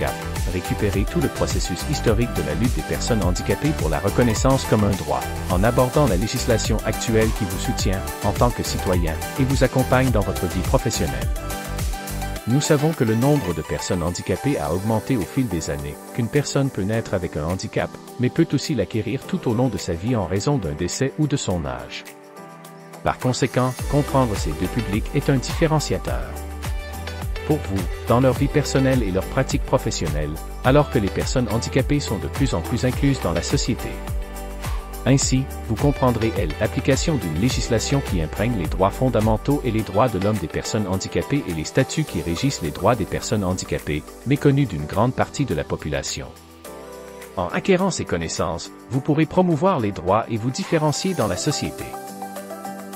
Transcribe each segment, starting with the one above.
handicap, récupérez tout le processus historique de la lutte des personnes handicapées pour la reconnaissance comme un droit, en abordant la législation actuelle qui vous soutient, en tant que citoyen, et vous accompagne dans votre vie professionnelle. Nous savons que le nombre de personnes handicapées a augmenté au fil des années, qu'une personne peut naître avec un handicap, mais peut aussi l'acquérir tout au long de sa vie en raison d'un décès ou de son âge. Par conséquent, comprendre ces deux publics est un différenciateur. Pour vous, dans leur vie personnelle et leur pratique professionnelle, alors que les personnes handicapées sont de plus en plus incluses dans la société. Ainsi, vous comprendrez l'application d'une législation qui imprègne les droits fondamentaux et les droits de l'homme des personnes handicapées et les statuts qui régissent les droits des personnes handicapées, méconnus d'une grande partie de la population. En acquérant ces connaissances, vous pourrez promouvoir les droits et vous différencier dans la société.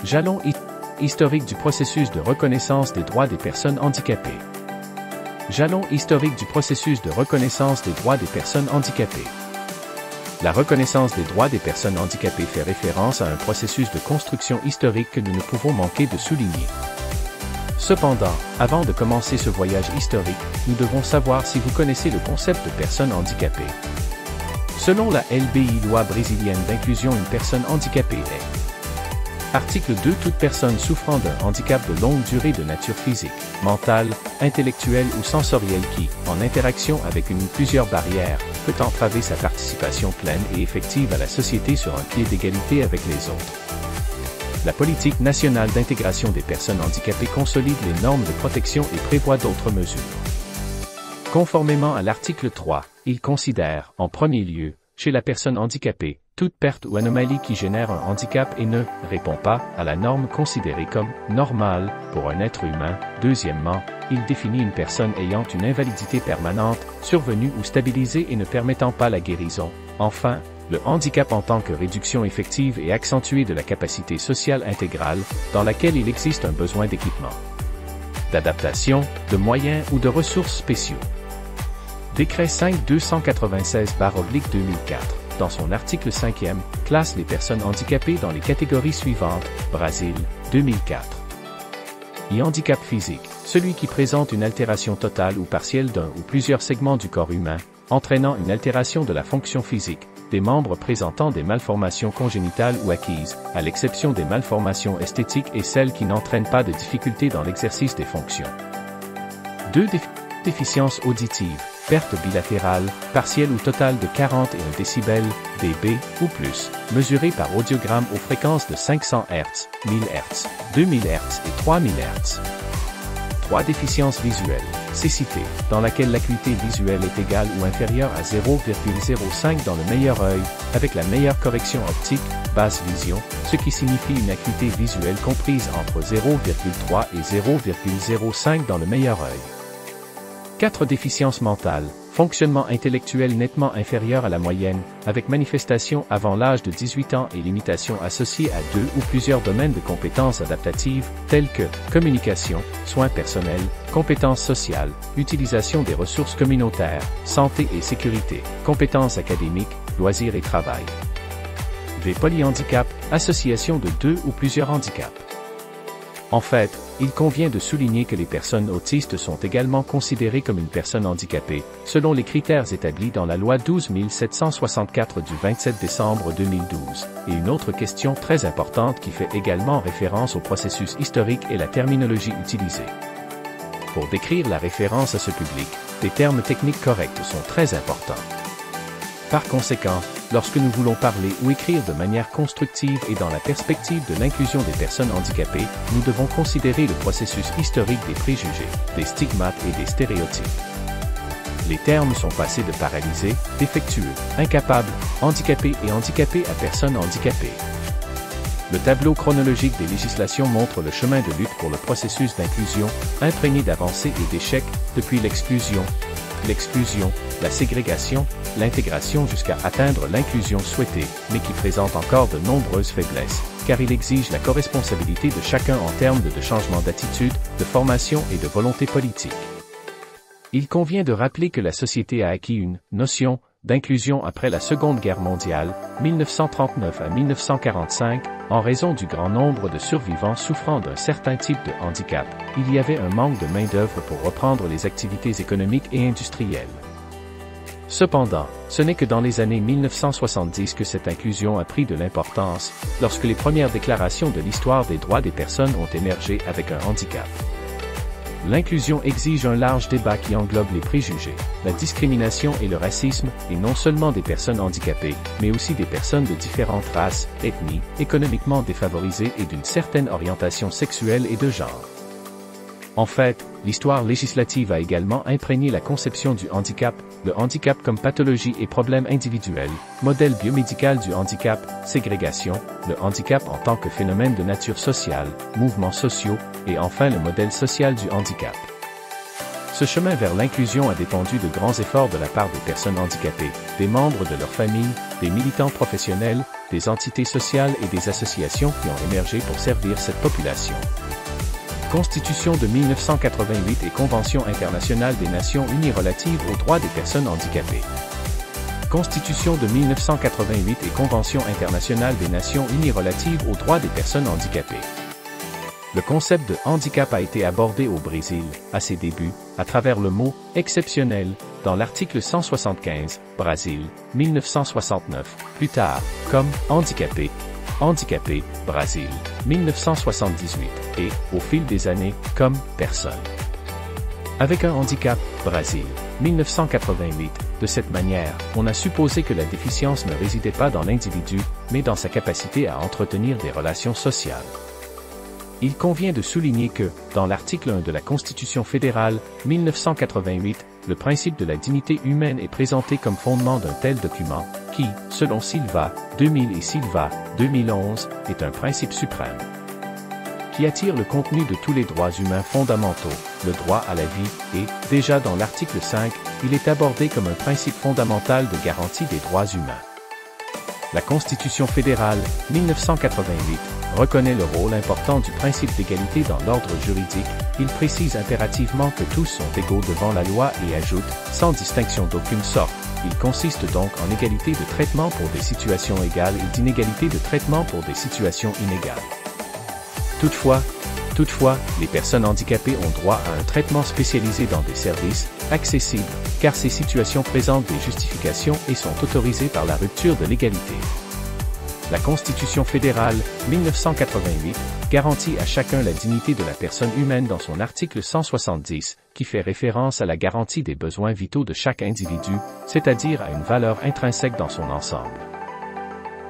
Jalon historique du processus de reconnaissance des droits des personnes handicapées. Jalon historique du processus de reconnaissance des droits des personnes handicapées. La reconnaissance des droits des personnes handicapées fait référence à un processus de construction historique que nous ne pouvons manquer de souligner. Cependant, avant de commencer ce voyage historique, nous devons savoir si vous connaissez le concept de personne handicapée. Selon la LBI, loi brésilienne d'inclusion, une personne handicapée est Article 2. Toute personne souffrant d'un handicap de longue durée de nature physique, mentale, intellectuelle ou sensorielle qui, en interaction avec une ou plusieurs barrières, peut entraver sa participation pleine et effective à la société sur un pied d'égalité avec les autres. La politique nationale d'intégration des personnes handicapées consolide les normes de protection et prévoit d'autres mesures. Conformément à l'article 3, il considère, en premier lieu, chez la personne handicapée, toute perte ou anomalie qui génère un handicap et ne répond pas à la norme considérée comme normale pour un être humain. Deuxièmement, il définit une personne ayant une invalidité permanente, survenue ou stabilisée et ne permettant pas la guérison. Enfin, le handicap en tant que réduction effective et accentuée de la capacité sociale intégrale, dans laquelle il existe un besoin d'équipement, d'adaptation, de moyens ou de ressources spéciaux. Décret 5-296/2004. Dans son article 5e, classe les personnes handicapées dans les catégories suivantes, Brésil, 2004. E-handicap physique, celui qui présente une altération totale ou partielle d'un ou plusieurs segments du corps humain, entraînant une altération de la fonction physique, des membres présentant des malformations congénitales ou acquises, à l'exception des malformations esthétiques et celles qui n'entraînent pas de difficultés dans l'exercice des fonctions. 2. Déficience auditive. Perte bilatérale, partielle ou totale de 41 décibels, dB, ou plus, mesurée par audiogramme aux fréquences de 500 Hz, 1000 Hz, 2000 Hz et 3000 Hz. 3. Déficience visuelle. Cécité, dans laquelle l'acuité visuelle est égale ou inférieure à 0,05 dans le meilleur œil, avec la meilleure correction optique, basse vision, ce qui signifie une acuité visuelle comprise entre 0,3 et 0,05 dans le meilleur œil. 4. Déficience mentale, fonctionnement intellectuel nettement inférieur à la moyenne, avec manifestation avant l'âge de 18 ans et limitations associées à 2 ou plusieurs domaines de compétences adaptatives, tels que communication, soins personnels, compétences sociales, utilisation des ressources communautaires, santé et sécurité, compétences académiques, loisirs et travail. V. Polyhandicap, association de 2 ou plusieurs handicaps. En fait, il convient de souligner que les personnes autistes sont également considérées comme une personne handicapée, selon les critères établis dans la loi 12764 du 27 décembre 2012. Et une autre question très importante qui fait également référence au processus historique est la terminologie utilisée. Pour décrire la référence à ce public, des termes techniques corrects sont très importants. Par conséquent, lorsque nous voulons parler ou écrire de manière constructive et dans la perspective de l'inclusion des personnes handicapées, nous devons considérer le processus historique des préjugés, des stigmates et des stéréotypes. Les termes sont passés de paralysé, défectueux, incapable, handicapé et handicapé à personnes handicapées. Le tableau chronologique des législations montre le chemin de lutte pour le processus d'inclusion, imprégné d'avancées et d'échecs, depuis l'exclusion, la ségrégation, l'intégration jusqu'à atteindre l'inclusion souhaitée, mais qui présente encore de nombreuses faiblesses, car il exige la corresponsabilité de chacun en termes de changement d'attitude, de formation et de volonté politique. Il convient de rappeler que la société a acquis une notion d'inclusion après la Seconde Guerre mondiale, 1939 à 1945, en raison du grand nombre de survivants souffrant d'un certain type de handicap. Il y avait un manque de main-d'œuvre pour reprendre les activités économiques et industrielles. Cependant, ce n'est que dans les années 1970 que cette inclusion a pris de l'importance, lorsque les premières déclarations de l'histoire des droits des personnes ont émergé avec un handicap. L'inclusion exige un large débat qui englobe les préjugés, la discrimination et le racisme, et non seulement des personnes handicapées, mais aussi des personnes de différentes races, ethnies, économiquement défavorisées et d'une certaine orientation sexuelle et de genre. En fait, l'histoire législative a également imprégné la conception du handicap, le handicap comme pathologie et problème individuel, modèle biomédical du handicap, ségrégation, le handicap en tant que phénomène de nature sociale, mouvements sociaux, et enfin le modèle social du handicap. Ce chemin vers l'inclusion a dépendu de grands efforts de la part des personnes handicapées, des membres de leur famille, des militants professionnels, des entités sociales et des associations qui ont émergé pour servir cette population. Constitution de 1988 et Convention internationale des Nations unies relative aux droits des personnes handicapées. Constitution de 1988 et Convention internationale des Nations unies relative aux droits des personnes handicapées. Le concept de handicap a été abordé au Brésil, à ses débuts, à travers le mot « exceptionnel » dans l'article 175, Brésil, 1969, plus tard, comme « handicapé ». Handicapé, Brésil, 1978, et, au fil des années, comme personne. Avec un handicap, Brésil, 1988, de cette manière, on a supposé que la déficience ne résidait pas dans l'individu, mais dans sa capacité à entretenir des relations sociales. Il convient de souligner que, dans l'article 1 de la Constitution fédérale, 1988, le principe de la dignité humaine est présenté comme fondement d'un tel document, qui, selon Silva, 2000 et Silva, 2011, est un principe suprême, qui attire le contenu de tous les droits humains fondamentaux, le droit à la vie, et, déjà dans l'article 5, il est abordé comme un principe fondamental de garantie des droits humains. La Constitution fédérale, 1988, reconnaît le rôle important du principe d'égalité dans l'ordre juridique, il précise impérativement que tous sont égaux devant la loi et ajoute, sans distinction d'aucune sorte, il consiste donc en égalité de traitement pour des situations égales et d'inégalité de traitement pour des situations inégales. Toutefois, les personnes handicapées ont droit à un traitement spécialisé dans des services, accessibles, car ces situations présentent des justifications et sont autorisées par la rupture de l'égalité. La Constitution fédérale, 1988, garantit à chacun la dignité de la personne humaine dans son article 170, qui fait référence à la garantie des besoins vitaux de chaque individu, c'est-à-dire à une valeur intrinsèque dans son ensemble.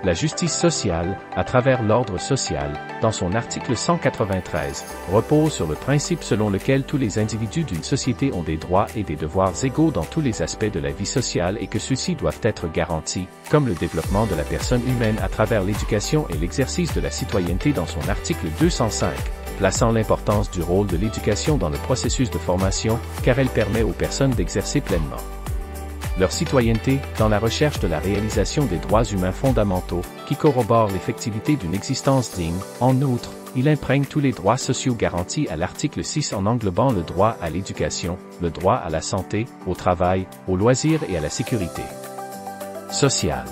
La justice sociale, à travers l'ordre social, dans son article 193, repose sur le principe selon lequel tous les individus d'une société ont des droits et des devoirs égaux dans tous les aspects de la vie sociale et que ceux-ci doivent être garantis, comme le développement de la personne humaine à travers l'éducation et l'exercice de la citoyenneté dans son article 205, plaçant l'importance du rôle de l'éducation dans le processus de formation, car elle permet aux personnes d'exercer pleinement leur citoyenneté, dans la recherche de la réalisation des droits humains fondamentaux, qui corroborent l'effectivité d'une existence digne. En outre, il imprègne tous les droits sociaux garantis à l'article 6 en englobant le droit à l'éducation, le droit à la santé, au travail, aux loisirs et à la sécurité sociale.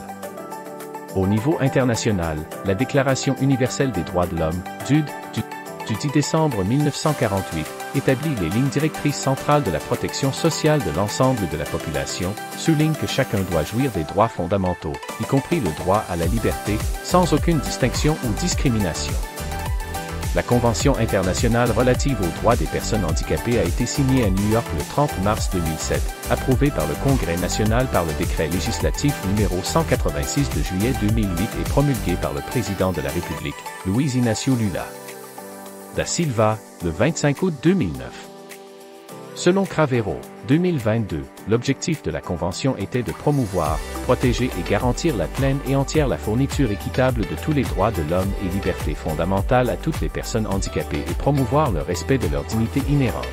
Au niveau international, la Déclaration universelle des droits de l'homme, du 10 décembre 1948, établit les lignes directrices centrales de la protection sociale de l'ensemble de la population, souligne que chacun doit jouir des droits fondamentaux, y compris le droit à la liberté, sans aucune distinction ou discrimination. La Convention internationale relative aux droits des personnes handicapées a été signée à New York le 30 mars 2007, approuvée par le Congrès national par le décret législatif numéro 186 de juillet 2008 et promulgué par le président de la République, Luiz Inácio Lula da Silva, le 25 août 2009. Selon Cravero, 2022, l'objectif de la Convention était de promouvoir, protéger et garantir la pleine et entière la fourniture équitable de tous les droits de l'homme et libertés fondamentales à toutes les personnes handicapées et promouvoir le respect de leur dignité inhérente.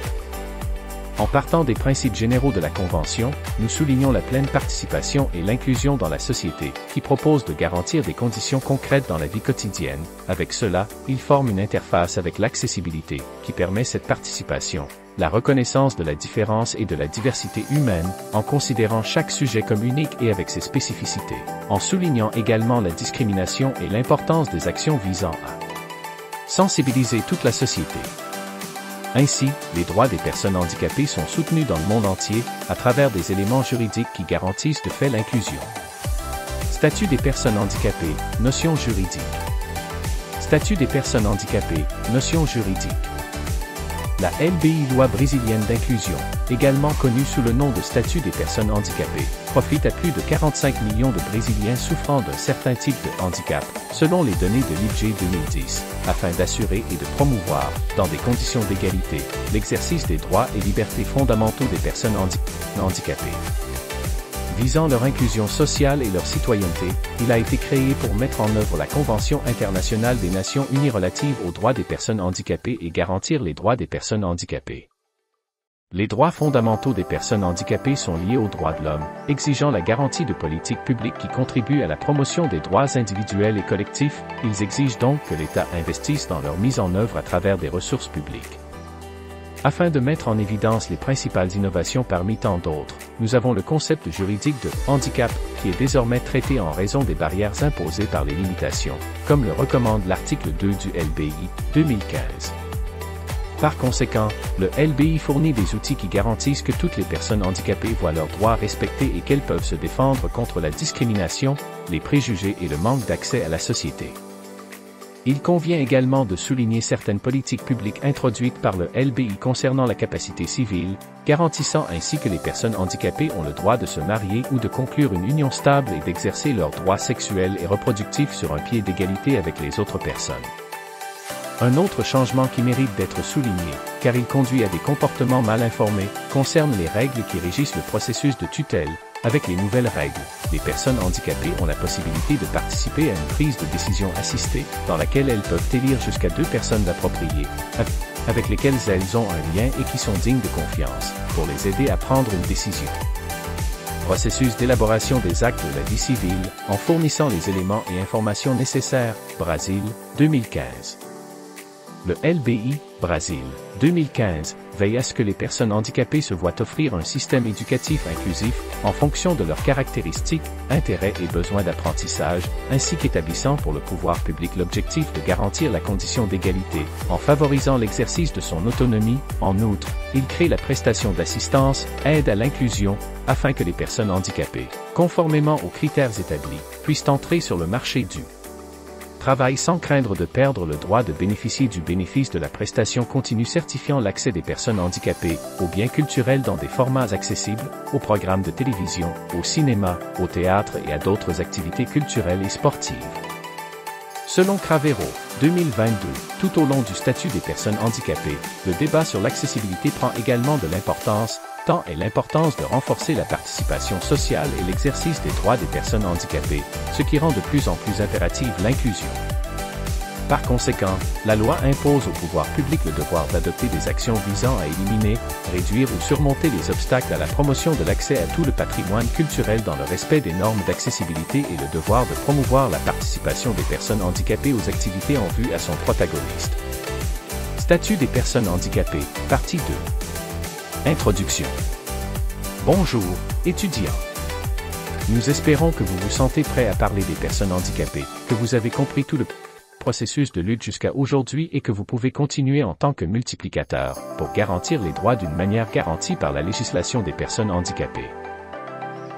En partant des principes généraux de la Convention, nous soulignons la pleine participation et l'inclusion dans la société, qui propose de garantir des conditions concrètes dans la vie quotidienne. Avec cela, il forme une interface avec l'accessibilité, qui permet cette participation, la reconnaissance de la différence et de la diversité humaine, en considérant chaque sujet comme unique et avec ses spécificités, en soulignant également la discrimination et l'importance des actions visant à sensibiliser toute la société. Ainsi, les droits des personnes handicapées sont soutenus dans le monde entier, à travers des éléments juridiques qui garantissent de fait l'inclusion. Statut des personnes handicapées, notion juridique. Statut des personnes handicapées, notion juridique. La LBI, loi brésilienne d'inclusion, également connue sous le nom de statut des personnes handicapées, profite à plus de 45 millions de Brésiliens souffrant d'un certain type de handicap, selon les données de l'IBGE 2010, afin d'assurer et de promouvoir, dans des conditions d'égalité, l'exercice des droits et libertés fondamentaux des personnes handicapées. Visant leur inclusion sociale et leur citoyenneté, il a été créé pour mettre en œuvre la Convention internationale des Nations unies relative aux droits des personnes handicapées et garantir les droits des personnes handicapées. Les droits fondamentaux des personnes handicapées sont liés aux droits de l'homme, exigeant la garantie de politiques publiques qui contribuent à la promotion des droits individuels et collectifs. Ils exigent donc que l'État investisse dans leur mise en œuvre à travers des ressources publiques. Afin de mettre en évidence les principales innovations parmi tant d'autres, nous avons le concept juridique de « handicap » qui est désormais traité en raison des barrières imposées par les limitations, comme le recommande l'article 2 du LBI 2015. Par conséquent, le LBI fournit des outils qui garantissent que toutes les personnes handicapées voient leurs droits respectés et qu'elles peuvent se défendre contre la discrimination, les préjugés et le manque d'accès à la société. Il convient également de souligner certaines politiques publiques introduites par le LBI concernant la capacité civile, garantissant ainsi que les personnes handicapées ont le droit de se marier ou de conclure une union stable et d'exercer leurs droits sexuels et reproductifs sur un pied d'égalité avec les autres personnes. Un autre changement qui mérite d'être souligné, car il conduit à des comportements mal informés, concerne les règles qui régissent le processus de tutelle. Avec les nouvelles règles, les personnes handicapées ont la possibilité de participer à une prise de décision assistée, dans laquelle elles peuvent élire jusqu'à 2 personnes appropriées, avec lesquelles elles ont un lien et qui sont dignes de confiance, pour les aider à prendre une décision. Processus d'élaboration des actes de la vie civile, en fournissant les éléments et informations nécessaires, Brésil, 2015. Le LBI, Brésil, 2015, veille à ce que les personnes handicapées se voient offrir un système éducatif inclusif, en fonction de leurs caractéristiques, intérêts et besoins d'apprentissage, ainsi qu'établissant pour le pouvoir public l'objectif de garantir la condition d'égalité, en favorisant l'exercice de son autonomie. En outre, il crée la prestation d'assistance, aide à l'inclusion, afin que les personnes handicapées, conformément aux critères établis, puissent entrer sur le marché du travail sans craindre de perdre le droit de bénéficier du bénéfice de la prestation continue certifiant l'accès des personnes handicapées aux biens culturels dans des formats accessibles, aux programmes de télévision, au cinéma, au théâtre et à d'autres activités culturelles et sportives. Selon Cravero, 2022, tout au long du statut des personnes handicapées, le débat sur l'accessibilité prend également de l'importance, tant est l'importance de renforcer la participation sociale et l'exercice des droits des personnes handicapées, ce qui rend de plus en plus impérative l'inclusion. Par conséquent, la loi impose au pouvoir public le devoir d'adopter des actions visant à éliminer, réduire ou surmonter les obstacles à la promotion de l'accès à tout le patrimoine culturel dans le respect des normes d'accessibilité et le devoir de promouvoir la participation des personnes handicapées aux activités en vue à son protagoniste. Statut des personnes handicapées, partie 2. Introduction. Bonjour, étudiants. Nous espérons que vous vous sentez prêt à parler des personnes handicapées, que vous avez compris tout le processus de lutte jusqu'à aujourd'hui et que vous pouvez continuer en tant que multiplicateur, pour garantir les droits d'une manière garantie par la législation des personnes handicapées.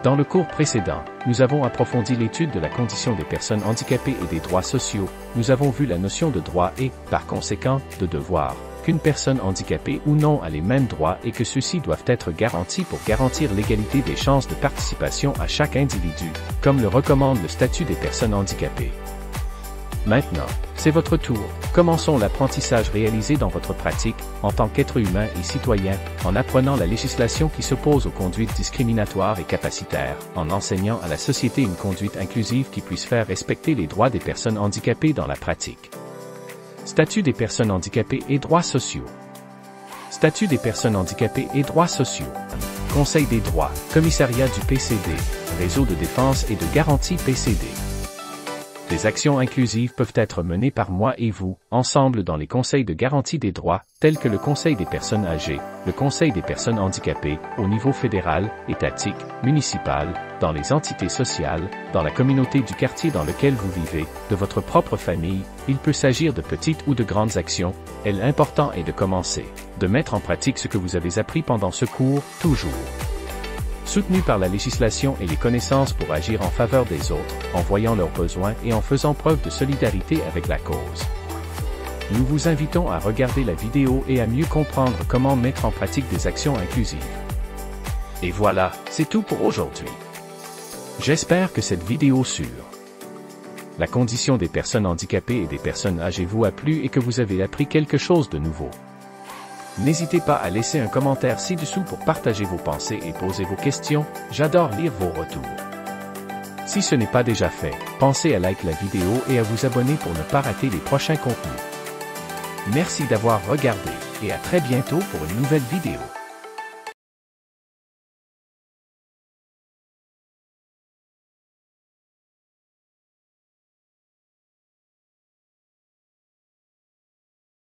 Dans le cours précédent, nous avons approfondi l'étude de la condition des personnes handicapées et des droits sociaux. Nous avons vu la notion de droit et, par conséquent, de devoir, qu'une personne handicapée ou non a les mêmes droits et que ceux-ci doivent être garantis pour garantir l'égalité des chances de participation à chaque individu, comme le recommande le statut des personnes handicapées. Maintenant, c'est votre tour. Commençons l'apprentissage réalisé dans votre pratique, en tant qu'être humain et citoyen, en apprenant la législation qui s'oppose aux conduites discriminatoires et capacitaires, en enseignant à la société une conduite inclusive qui puisse faire respecter les droits des personnes handicapées dans la pratique. Statut des personnes handicapées et droits sociaux. Statut des personnes handicapées et droits sociaux. Conseil des droits, Commissariat du PCD, Réseau de défense et de garantie PCD. Des actions inclusives peuvent être menées par moi et vous, ensemble dans les conseils de garantie des droits, tels que le Conseil des personnes âgées, le Conseil des personnes handicapées, au niveau fédéral, étatique, municipal, dans les entités sociales, dans la communauté du quartier dans lequel vous vivez, de votre propre famille. Il peut s'agir de petites ou de grandes actions, et l'important est de commencer, de mettre en pratique ce que vous avez appris pendant ce cours, toujours. Soutenu par la législation et les connaissances pour agir en faveur des autres, en voyant leurs besoins et en faisant preuve de solidarité avec la cause. Nous vous invitons à regarder la vidéo et à mieux comprendre comment mettre en pratique des actions inclusives. Et voilà, c'est tout pour aujourd'hui. J'espère que cette vidéo sur la condition des personnes handicapées et des personnes âgées vous a plu et que vous avez appris quelque chose de nouveau. N'hésitez pas à laisser un commentaire ci-dessous pour partager vos pensées et poser vos questions, j'adore lire vos retours. Si ce n'est pas déjà fait, pensez à liker la vidéo et à vous abonner pour ne pas rater les prochains contenus. Merci d'avoir regardé, et à très bientôt pour une nouvelle vidéo.